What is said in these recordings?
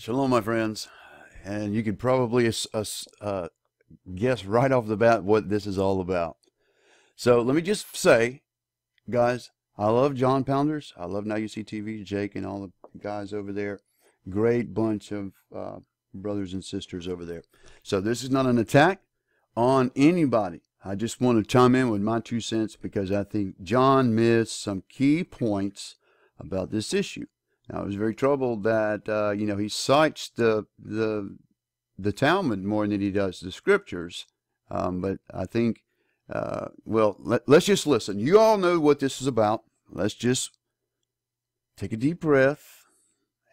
Shalom, my friends. And you could probably guess right off the bat what this is all about. So let me just say, guys, I love Jon Pounders. I love Now You See TV, Jake and all the guys over there. Great bunch of brothers and sisters over there. So this is not an attack on anybody. I just want to chime in with my 2 cents because I think Jon missed some key points about this issue. Now, I was very troubled that, he cites the Talmud more than he does the scriptures. But I think, let's just listen. You all know what this is about. Let's just take a deep breath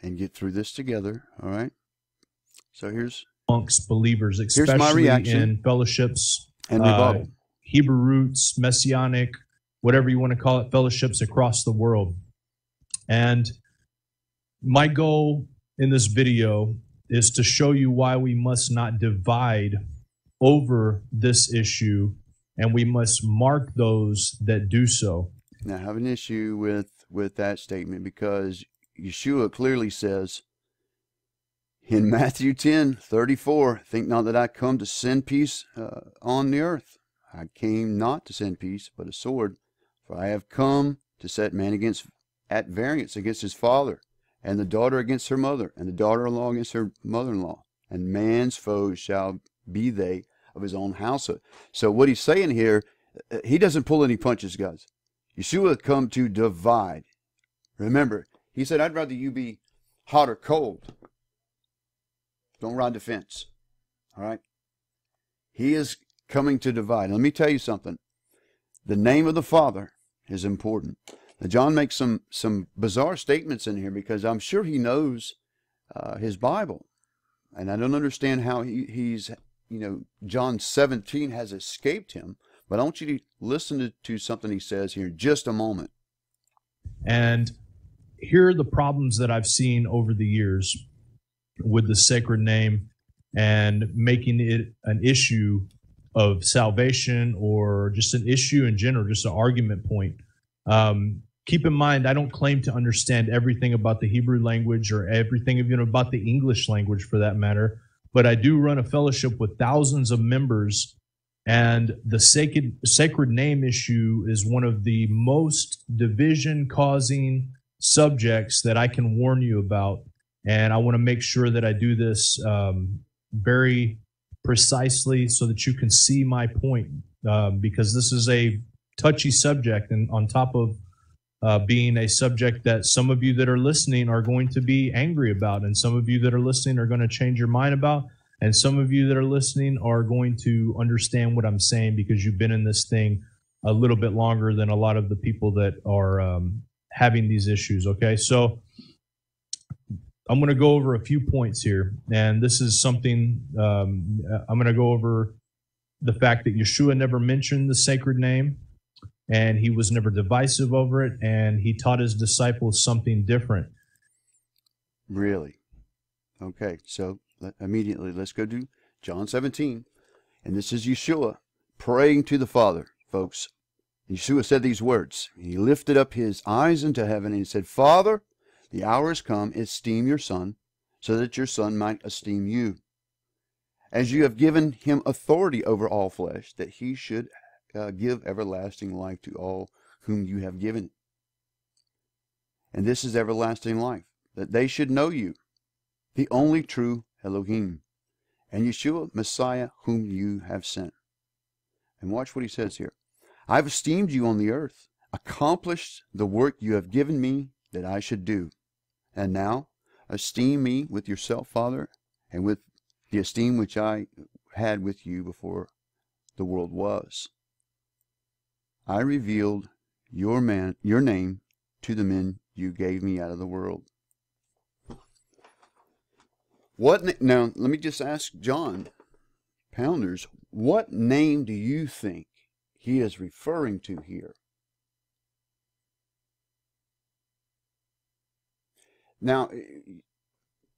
and get through this together. All right? So here's amongst believers, here's my reaction in fellowships, and rebuttal. Hebrew roots, Messianic, whatever you want to call it, fellowships across the world. And my goal in this video is to show you why we must not divide over this issue, and we must mark those that do so. Now, I have an issue with that statement because Yeshua clearly says in Matthew 10:34, "Think not that I come to send peace on the earth. I came not to send peace, but a sword. For I have come to set man at variance against his father, and the daughter against her mother, and the daughter-in-law against her mother-in-law. And man's foes shall be they of his own household." So what he's saying here, he doesn't pull any punches, guys. Yeshua come to divide. Remember, he said, "I'd rather you be hot or cold. Don't ride the fence." All right? He is coming to divide. Let me tell you something. The name of the Father is important. Now, Jon makes some bizarre statements in here because I'm sure he knows his Bible. And I don't understand how he's, John 17 has escaped him. But I want you to listen to something he says here in just a moment. And here are the problems that I've seen over the years with the sacred name and making it an issue of salvation or just an issue in general, just an argument point. Keep in mind, I don't claim to understand everything about the Hebrew language or everything about the English language for that matter, but I do run a fellowship with thousands of members, and the sacred name issue is one of the most division-causing subjects that I can warn you about, and I want to make sure that I do this very precisely so that you can see my point, because this is a touchy subject, and on top of being a subject that some of you that are listening are going to be angry about, and some of you that are listening are going to change your mind about, and some of you that are listening are going to understand what I'm saying because you've been in this thing a little bit longer than a lot of the people that are having these issues, okay? So I'm going to go over a few points here, and this is something, I'm going to go over the fact that Yeshua never mentioned the sacred name, and he was never divisive over it, and he taught his disciples something different. Really? Okay, so immediately let's go to John 17, and this is Yeshua praying to the Father, folks. Yeshua said these words. He lifted up his eyes into heaven, and he said, "Father, the hour has come, esteem your Son, so that your Son might esteem you. As you have given him authority over all flesh, that he should give everlasting life to all whom you have given. And this is everlasting life, that they should know you, the only true Elohim, and Yeshua, Messiah, whom you have sent." And watch what he says here. "I have esteemed you on the earth, accomplished the work you have given me that I should do. And now esteem me with yourself, Father, and with the esteem which I had with you before the world was. I revealed your name to the men you gave me out of the world." Now, let me just ask Jon Pounders, what name do you think he is referring to here? Now,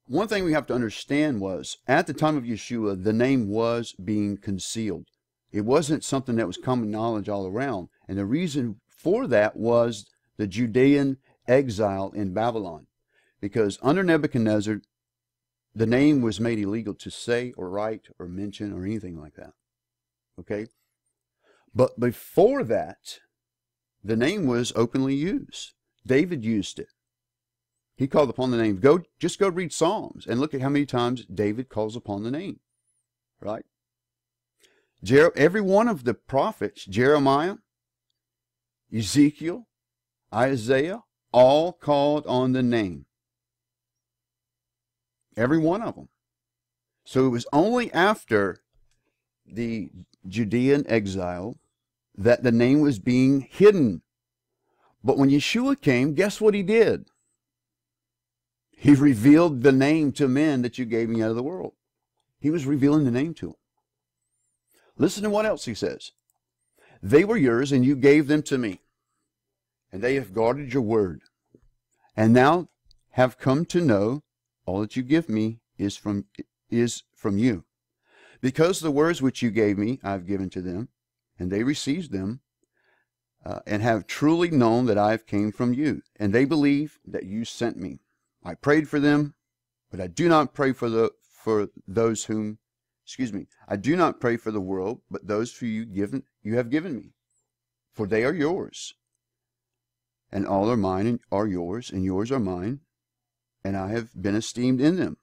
one thing we have to understand was, at the time of Yeshua, the name was being concealed. It wasn't something that was common knowledge all around. And the reason for that was the Judean exile in Babylon. Because under Nebuchadnezzar, the name was made illegal to say or write or mention or anything like that. Okay? But before that, the name was openly used. David used it. He called upon the name. Just go read Psalms and look at how many times David calls upon the name. Right? Every one of the prophets, Jeremiah, Ezekiel, Isaiah, all called on the name. Every one of them. So it was only after the Judean exile that the name was being hidden. But when Yeshua came, guess what he did? He revealed the name to men that you gave me out of the world. He was revealing the name to them. Listen to what else he says. They were yours, and you gave them to me. And they have guarded your word. And now have come to know all that you give me is from you. Because the words which you gave me, I have given to them, and they received them, and have truly known that I have came from you. And they believe that you sent me. I prayed for them, but I do not pray I do not pray for the world, but those who you have given me. For they are yours. And all are mine and are yours, and yours are mine, and I have been esteemed in them.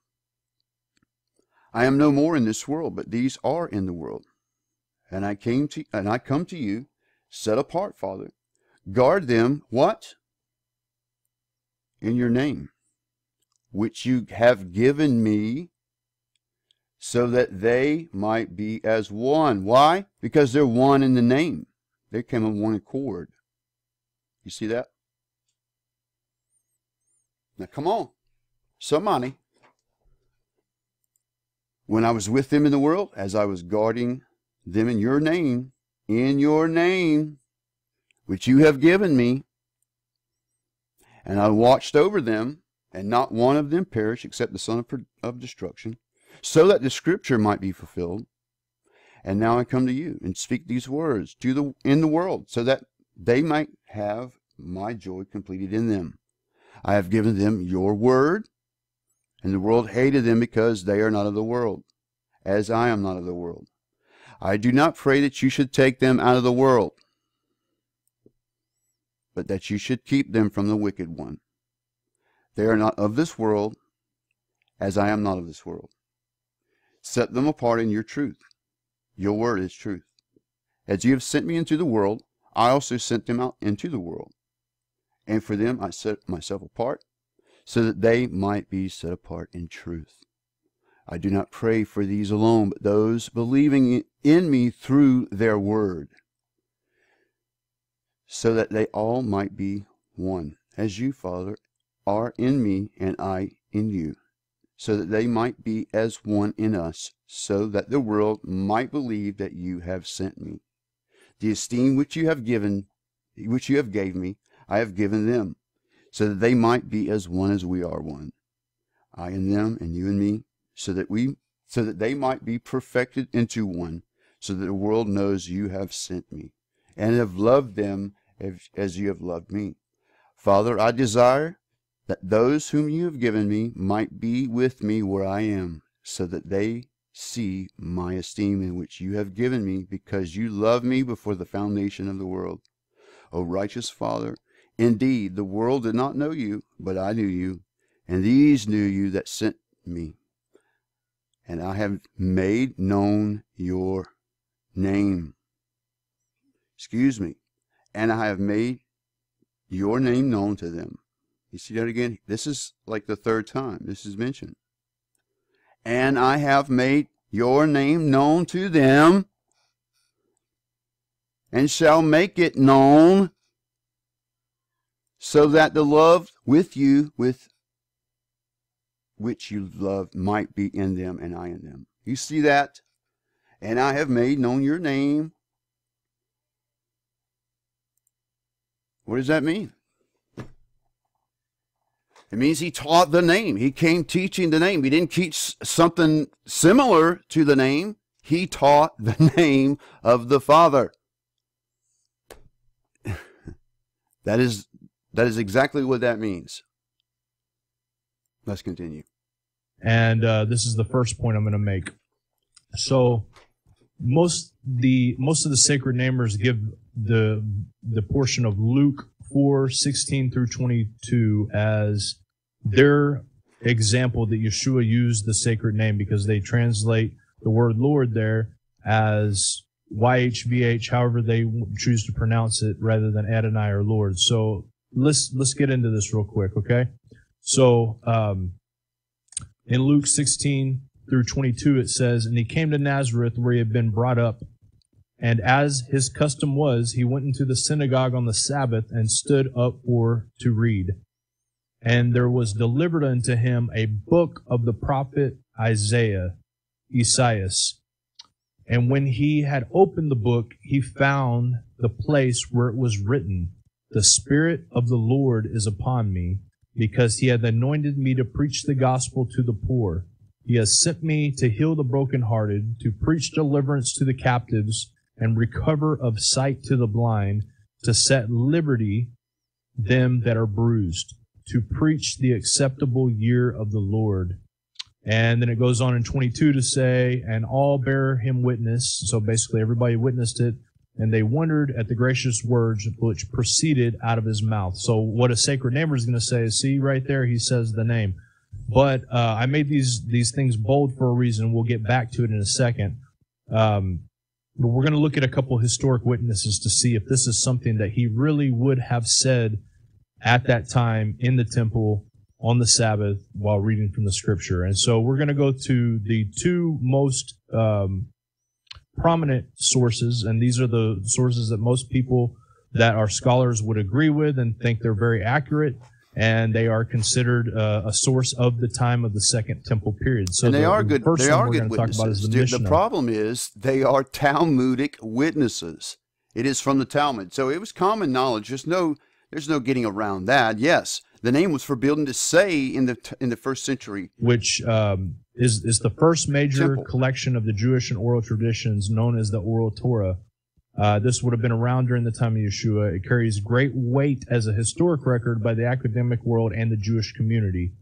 I am no more in this world, but these are in the world. And I come to you, set apart, Father. Guard them, what? In your name, which you have given me, so that they might be as one. Why? Because they're one in the name. They came in one accord. You see that? Now come on, somebody. When I was with them in the world, as I was guarding them in your name, which you have given me, and I watched over them, and not one of them perished except the son of destruction, so that the scripture might be fulfilled. And now I come to you and speak these words in the world, so that they might have my joy completed in them. I have given them your word, and the world hated them because they are not of the world, as I am not of the world. I do not pray that you should take them out of the world, but that you should keep them from the wicked one. They are not of this world, as I am not of this world. Set them apart in your truth. Your word is truth. As you have sent me into the world, I also sent them out into the world. And for them I set myself apart, so that they might be set apart in truth. I do not pray for these alone, but those believing in me through their word, so that they all might be one, as you, Father, are in me and I in you, so that they might be as one in us, so that the world might believe that you have sent me. The esteem which you have gave me, I have given them, so that they might be as one as we are one. I in them and you in me, so that they might be perfected into one, so that the world knows you have sent me, and have loved them as you have loved me. Father, I desire that those whom you have given me might be with me where I am, so that they see my esteem in which you have given me, because you loved me before the foundation of the world. O righteous Father, indeed the world did not know you, but I knew you, and these knew you that sent me. And I have made known your name. And I have made your name known to them. You see that again? This is like the third time this is mentioned. And I have made your name known to them, and shall make it known, so that the love with which you loved might be in them and I in them. You see that? And I have made known your name. What does that mean? It means he taught the name. He came teaching the name. He didn't teach something similar to the name. He taught the name of the Father. That is exactly what that means. Let's continue. And this is the first point I'm going to make. So most of the sacred namers give the portion of Luke 4:16 through 22 as their example that Yeshua used the sacred name, because they translate the word Lord there as YHVH, however they choose to pronounce it, rather than Adonai or Lord. So let's get into this real quick, okay? So in Luke 16 through 22, it says, "And he came to Nazareth, where he had been brought up. And as his custom was, he went into the synagogue on the Sabbath and stood up to read. And there was delivered unto him a book of the prophet Isaiah. And when he had opened the book, he found the place where it was written, The Spirit of the Lord is upon me, because he hath anointed me to preach the gospel to the poor. He has sent me to heal the brokenhearted, to preach deliverance to the captives, and recover of sight to the blind, to set liberty them that are bruised, to preach the acceptable year of the Lord." And then it goes on in 22 to say, "And all bear him witness." So basically everybody witnessed it, and they wondered at the gracious words which proceeded out of his mouth. So what a sacred namer is going to say is, see right there, he says the name. But I made these things bold for a reason. We'll get back to it in a second. But we're going to look at a couple historic witnesses to see if this is something that he really would have said at that time in the temple on the Sabbath while reading from the scripture. And so we're going to go to the two most prominent sources, and these are the sources that most people that are scholars would agree with and think they're very accurate, and they are considered a source of the time of the Second Temple period. So and they are good. First they one are we're good going to talk about is witnesses. the The problem is they are Talmudic witnesses. It is from the Talmud, so it was common knowledge. There's no getting around that. Yes, the name was forbidden to say in the first century, which is the first major Temple. collection of the Jewish and oral traditions known as the World Torah. This would have been around during the time of Yeshua. It carries great weight as a historic record by the academic world and the Jewish community.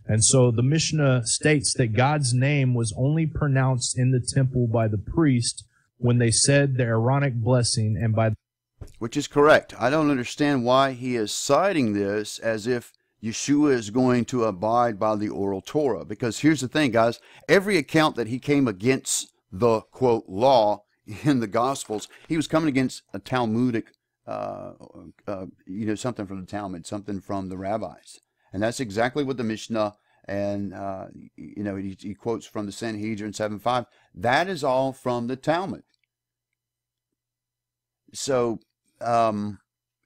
And so the Mishnah states that God's name was only pronounced in the temple by the priest when they said the Aaronic blessing, and by which is correct. I don't understand why he is citing this as if Yeshua is going to abide by the oral Torah. Because here's the thing, guys. Every account that he came against the, quote, law in the Gospels, he was coming against a Talmudic, something from the Talmud, something from the rabbis. And that's exactly what the Mishnah and, he quotes from the Sanhedrin 7:5. That is all from the Talmud. So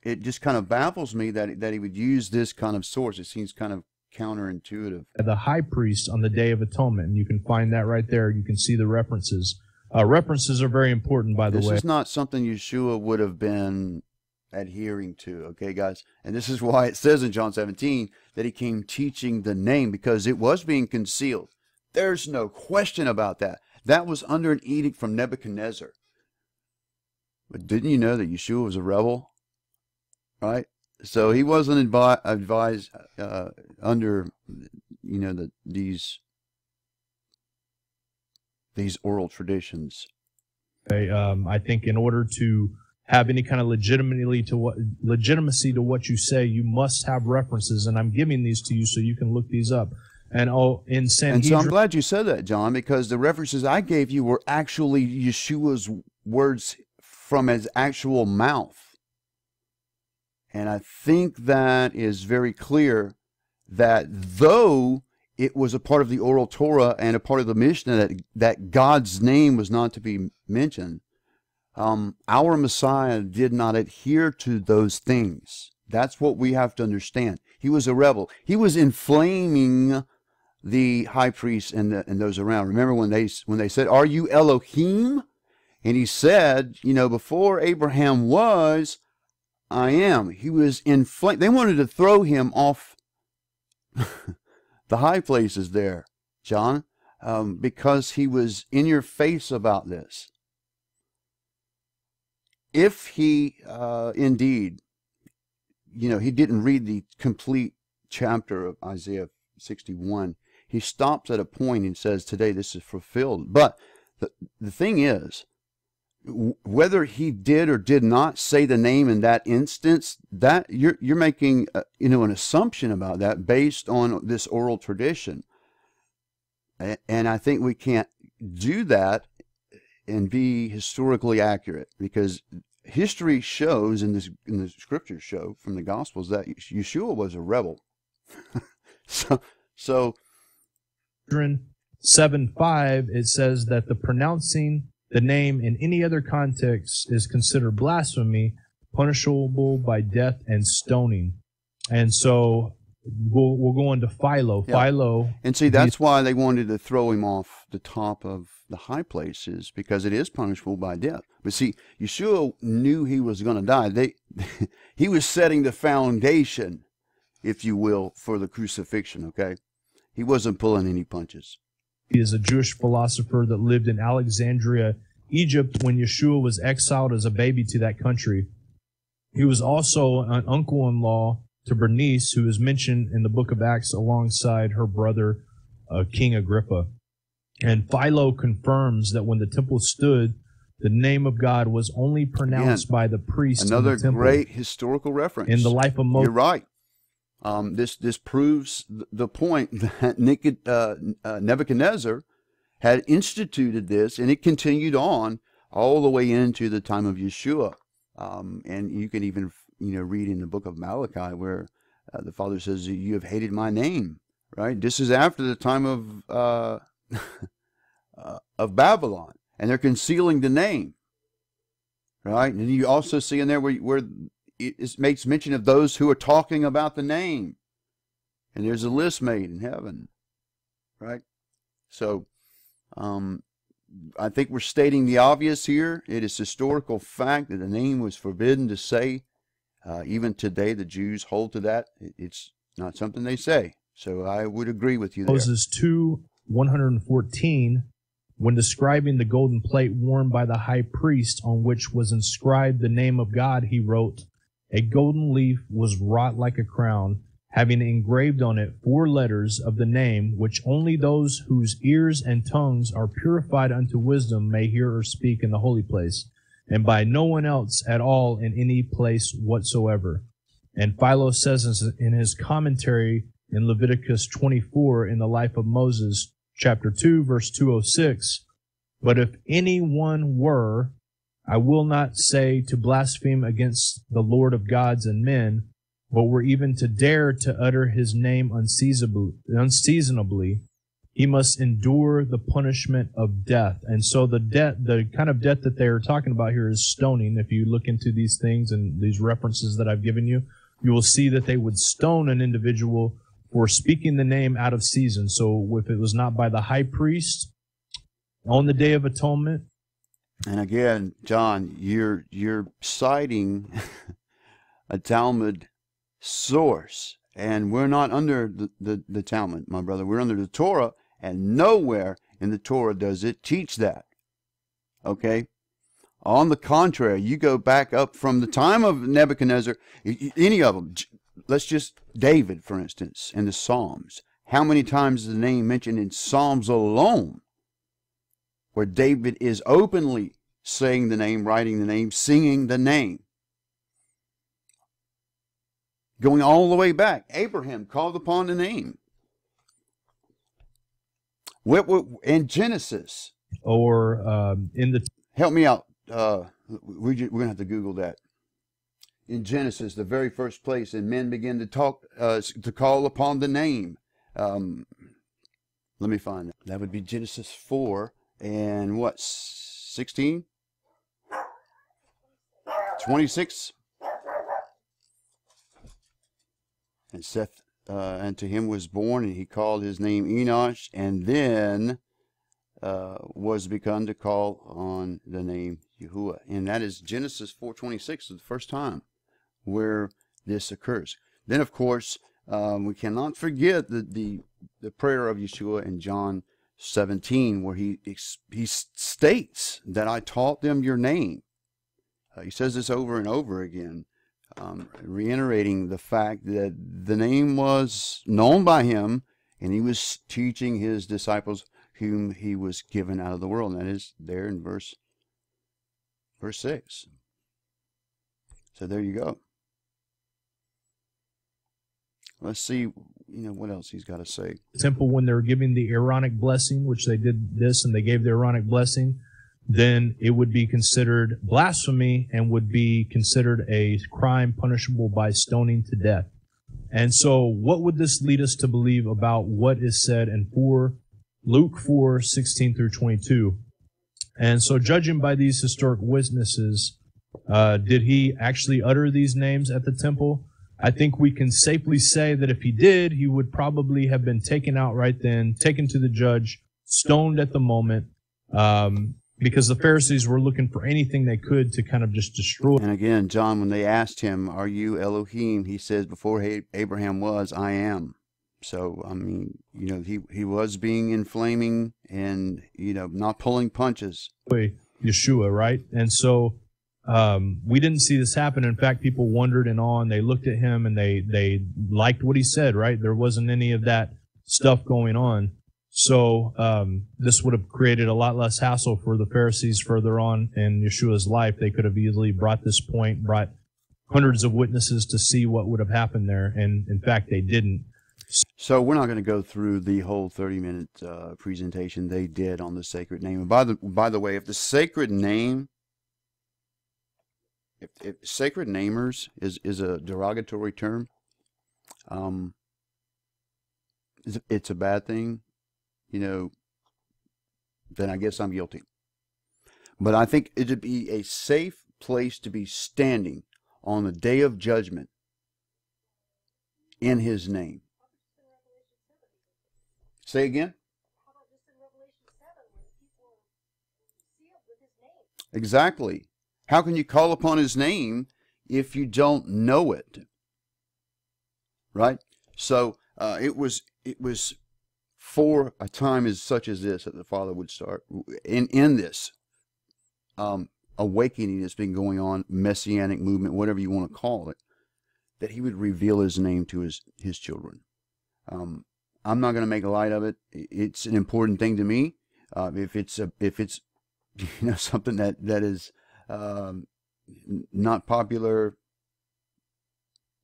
it just kind of baffles me that he would use this kind of source. It seems kind of counterintuitive. The high priest on the Day of Atonement, and you can find that right there. You can see the references. References are very important, by the way. This is not something Yeshua would have been adhering to, okay, guys? And this is why it says in John 17 that he came teaching the name, because it was being concealed. There's no question about that. That was under an edict from Nebuchadnezzar. But didn't you know that Yeshua was a rebel? Right? So he wasn't advised under, these oral traditions. I think in order to have any kind of legitimacy to what you say, you must have references, and I'm giving these to you so you can look these up. And in Sanhedrin, and so I'm glad you said that, John, because the references I gave you were actually Yeshua's words from his actual mouth. And I think that is very clear that though it was a part of the oral Torah and a part of the Mishnah that God's name was not to be mentioned, our Messiah did not adhere to those things. That's what we have to understand. He was a rebel. He was inflaming the high priest and those around. Remember when they said, "Are you Elohim?" And he said, before Abraham was, I am. He was inflamed. They wanted to throw him off the high places there, John, because he was in your face about this. If he indeed, he didn't read the complete chapter of Isaiah 61, he stops at a point and says, today this is fulfilled. But the thing is, whether he did or did not say the name in that instance, that you're making an assumption about that based on this oral tradition. And I think we can't do that and be historically accurate, because history shows, and the scriptures show from the Gospels, that Yeshua was a rebel. so 7:5, it says that the pronouncing the name in any other context is considered blasphemy, punishable by death and stoning. And so we'll go into Philo. Yeah. Philo, and see, that's why they wanted to throw him off the top of the high places, because it is punishable by death. But see, Yeshua knew he was going to die. He was setting the foundation, if you will, for the crucifixion. Okay, he wasn't pulling any punches. He is a Jewish philosopher that lived in Alexandria, Egypt, when Yeshua was exiled as a baby to that country. He was also an uncle-in-law to Bernice, who is mentioned in the book of Acts alongside her brother, King Agrippa. And Philo confirms that when the temple stood, the name of God was only pronounced by the priest. Another in the temple. Great historical reference. In the life of Moses. You're right. This proves the point that Nebuchadnezzar had instituted this, and it continued on all the way into the time of Yeshua. And you can even read in the book of Malachi where the Father says, "You have hated my name." Right. This is after the time of Babylon, and they're concealing the name. Right. And you also see in there where it makes mention of those who are talking about the name. And there's a list made in heaven. Right? So, I think we're stating the obvious here. It is historical fact that the name was forbidden to say. Even today, the Jews hold to that. It's not something they say. So I would agree with you there. Moses 2:114, when describing the golden plate worn by the high priest on which was inscribed the name of God, he wrote, "A golden leaf was wrought like a crown, having engraved on it 4 letters of the name, which only those whose ears and tongues are purified unto wisdom may hear or speak in the holy place, and by no one else at all in any place whatsoever." And Philo says in his commentary in Leviticus 24 in the life of Moses, chapter 2, verse 206, "But if any one were, I will not say to blaspheme against the Lord of gods and men, but were even to dare to utter his name unseasonably, he must endure the punishment of death." And so the kind of death that they're talking about here is stoning. If you look into these things and these references that I've given you, you will see that they would stone an individual for speaking the name out of season. So if it was not by the high priest on the Day of Atonement. And again, John, you're citing a Talmud source, and we're not under the Talmud, my brother. We're under the Torah, and nowhere in the Torah does it teach that. Okay? On the contrary, you go back up from the time of Nebuchadnezzar, any of them, let's just, David, for instance, in the Psalms. How many times is the name mentioned in Psalms alone, where David is openly saying the name, writing the name, singing the name? Going all the way back, Abraham called upon the name. In Genesis. Or in the... Help me out. We're going to have to Google that. In Genesis, the very first place, and men begin to talk, to call upon the name. Let me find it. That would be Genesis 4 and what, 16? 26? And Seth, and to him was born, and he called his name Enosh, and then was begun to call on the name Yehua. And that is Genesis 4:26, the first time where this occurs. Then, of course, we cannot forget the prayer of Yeshua in John 17, where he states that I taught them your name. He says this over and over again, reiterating the fact that the name was known by him, and he was teaching his disciples whom he was given out of the world. And that is there in verse 6. So there you go. Let's see, what else he's got to say. Temple, when they were giving the Aaronic blessing, which they did this and they gave the Aaronic blessing, then it would be considered blasphemy and would be considered a crime punishable by stoning to death. And so what would this lead us to believe about what is said in Luke 4:16 through 22? And so judging by these historic witnesses, did he actually utter these names at the temple? I think we can safely say that if he did, he would probably have been taken out right then, taken to the judge, stoned at the moment, because the Pharisees were looking for anything they could to kind of just destroy. And again, John, when they asked him, "Are you Elohim?" he says, "Before Abraham was, I am." So, I mean, he was being inflaming and, not pulling punches. Yeshua, right? And so we didn't see this happen. In fact, people wondered and awe, and they looked at him and they liked what he said, right? There wasn't any of that stuff going on. So this would have created a lot less hassle for the Pharisees further on in Yeshua's life. They could have easily brought hundreds of witnesses to see what would have happened there. And in fact, they didn't. So we're not going to go through the whole 30-minute presentation they did on the sacred name. And by the way, if the sacred name, if sacred namers is a derogatory term, it's a bad thing, then I guess I'm guilty. But I think it'd be a safe place to be standing on the day of judgment in his name. Say again? How about just in Revelation 7 when people are sealed with his name? Exactly. How can you call upon his name if you don't know it? Right? So it was for a time as such as this that the Father would start in this awakening that's been going on, messianic movement, whatever you want to call it, that he would reveal his name to his children. I'm not going to make light of it. It's an important thing to me. If it's something that is not popular,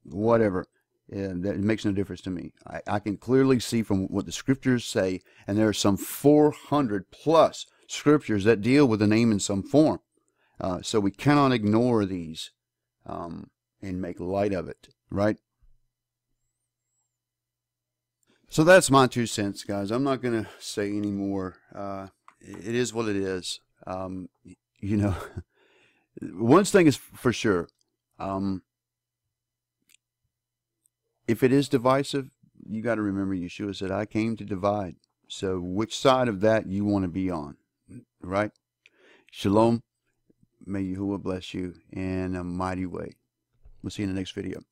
whatever, that makes no difference to me. I can clearly see from what the scriptures say, and there are some 400 plus scriptures that deal with the name in some form. So we cannot ignore these and make light of it, right? So that's my 2 cents, guys. I'm not going to say any more. It is what it is. One thing is for sure. If it is divisive, you got to remember Yeshua said, "I came to divide." So which side of that you want to be on, right? Shalom. May Yehua bless you in a mighty way. We'll see you in the next video.